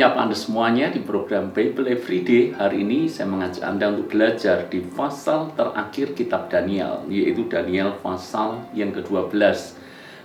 menyapa Anda semuanya di program Bible Everyday. Hari ini saya mengajak Anda untuk belajar di pasal terakhir kitab Daniel, yaitu Daniel pasal yang ke-12.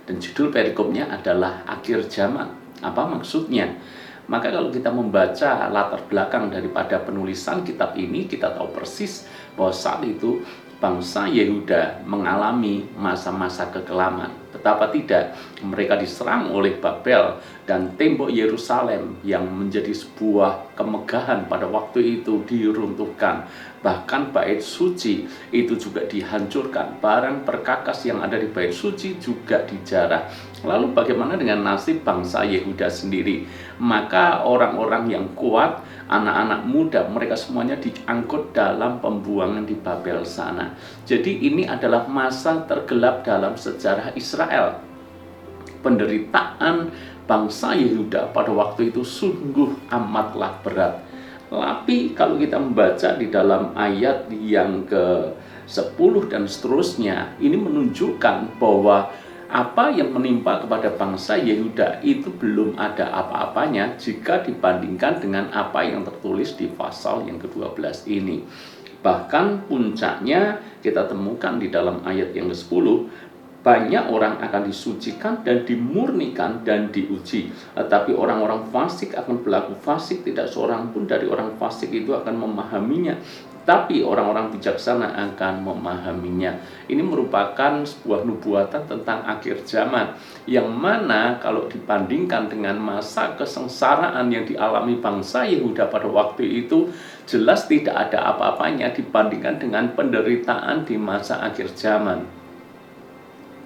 Dan judul perikopnya adalah akhir zaman. Apa maksudnya? Maka kalau kita membaca latar belakang daripada penulisan kitab ini, kita tahu persis bahwa saat itu bangsa Yehuda mengalami masa-masa kekelaman. Betapa tidak, mereka diserang oleh Babel dan tembok Yerusalem yang menjadi sebuah kemegahan pada waktu itu diruntuhkan. Bahkan bait suci itu juga dihancurkan. Barang perkakas yang ada di bait suci juga dijarah. Lalu bagaimana dengan nasib bangsa Yehuda sendiri? Maka orang-orang yang kuat, anak-anak muda, mereka semuanya diangkut dalam pembuangan di Babel sana. Jadi ini adalah masa tergelap dalam sejarah Israel. Penderitaan bangsa Yehuda pada waktu itu sungguh amatlah berat. Tapi kalau kita membaca di dalam ayat yang ke-10 dan seterusnya, ini menunjukkan bahwa apa yang menimpa kepada bangsa Yehuda itu belum ada apa-apanya jika dibandingkan dengan apa yang tertulis di pasal yang ke-12 ini. Bahkan puncaknya kita temukan di dalam ayat yang ke-10, banyak orang akan disucikan dan dimurnikan dan diuji. Tetapi orang-orang fasik akan berlaku fasik, tidak seorang pun dari orang fasik itu akan memahaminya. Tapi orang-orang bijaksana akan memahaminya. Ini merupakan sebuah nubuatan tentang akhir zaman, yang mana kalau dibandingkan dengan masa kesengsaraan yang dialami bangsa Yehuda pada waktu itu, jelas tidak ada apa-apanya dibandingkan dengan penderitaan di masa akhir zaman.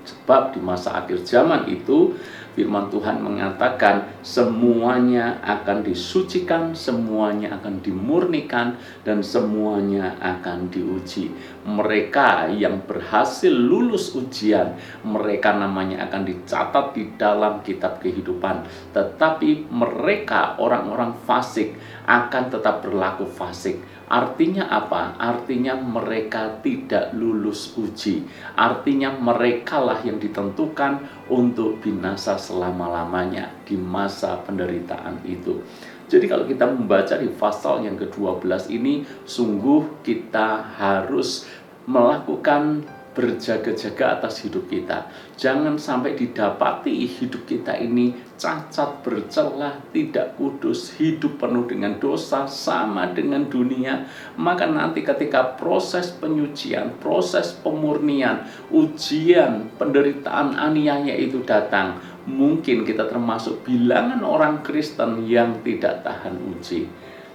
Sebab di masa akhir zaman itu firman Tuhan mengatakan semuanya akan disucikan, semuanya akan dimurnikan, dan semuanya akan diuji. Mereka yang berhasil lulus ujian, mereka namanya akan dicatat di dalam kitab kehidupan. Tetapi mereka orang-orang fasik akan tetap berlaku fasik. Artinya apa? Artinya mereka tidak lulus uji. Artinya merekalah yang ditentukan untuk binasa selama-lamanya di masa penderitaan itu. Jadi kalau kita membaca di pasal yang ke-12 ini, sungguh kita harus melakukan berjaga-jaga atas hidup kita. Jangan sampai didapati hidup kita ini cacat, bercelah, tidak kudus, hidup penuh dengan dosa, sama dengan dunia. Maka nanti ketika proses penyucian, proses pemurnian, ujian, penderitaan, aniaya itu datang, mungkin kita termasuk bilangan orang Kristen yang tidak tahan uji.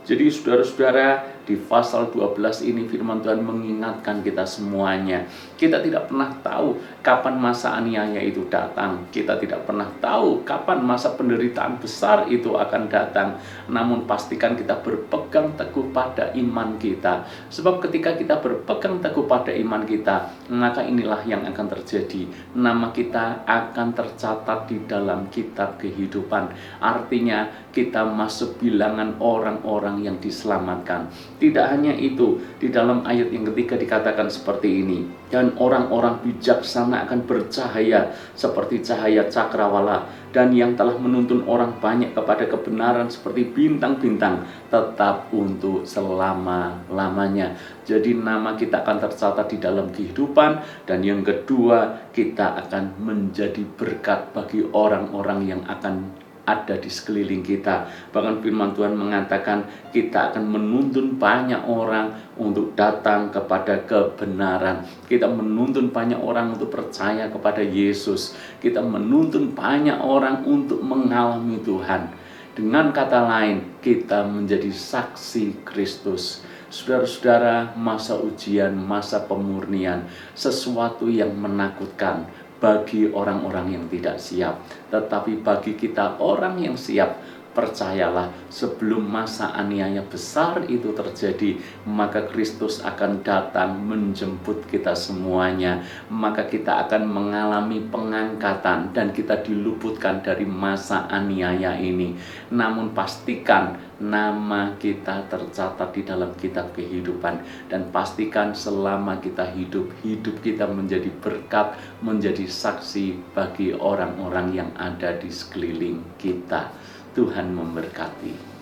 Jadi saudara-saudara, di pasal 12 ini firman Tuhan mengingatkan kita semuanya. Kita tidak pernah tahu kapan masa aniaya itu datang. Kita tidak pernah tahu kapan masa penderitaan besar itu akan datang. Namun pastikan kita berpegang teguh pada iman kita. Sebab ketika kita berpegang teguh pada iman kita, maka inilah yang akan terjadi. Nama kita akan tercatat di dalam kitab kehidupan. Artinya kita masuk bilangan orang-orang yang diselamatkan. Tidak hanya itu, di dalam ayat yang ketiga dikatakan seperti ini, dan orang-orang bijaksana akan bercahaya seperti cahaya cakrawala, dan yang telah menuntun orang banyak kepada kebenaran seperti bintang-bintang, tetap untuk selama-lamanya. Jadi nama kita akan tercatat di dalam kehidupan, dan yang kedua, kita akan menjadi berkat bagi orang-orang yang akan ada di sekeliling kita. Bahkan firman Tuhan mengatakan kita akan menuntun banyak orang untuk datang kepada kebenaran. Kita menuntun banyak orang untuk percaya kepada Yesus. Kita menuntun banyak orang untuk mengalami Tuhan. Dengan kata lain, kita menjadi saksi Kristus. Saudara-saudara, masa ujian, masa pemurnian, sesuatu yang menakutkan bagi orang-orang yang tidak siap. Tetapi bagi kita orang yang siap, percayalah, sebelum masa aniaya besar itu terjadi, maka Kristus akan datang menjemput kita semuanya. Maka kita akan mengalami pengangkatan dan kita diluputkan dari masa aniaya ini. Namun pastikan nama kita tercatat di dalam kitab kehidupan, dan pastikan selama kita hidup kita menjadi berkat, menjadi saksi bagi orang-orang yang ada di sekeliling kita. Tuhan memberkati.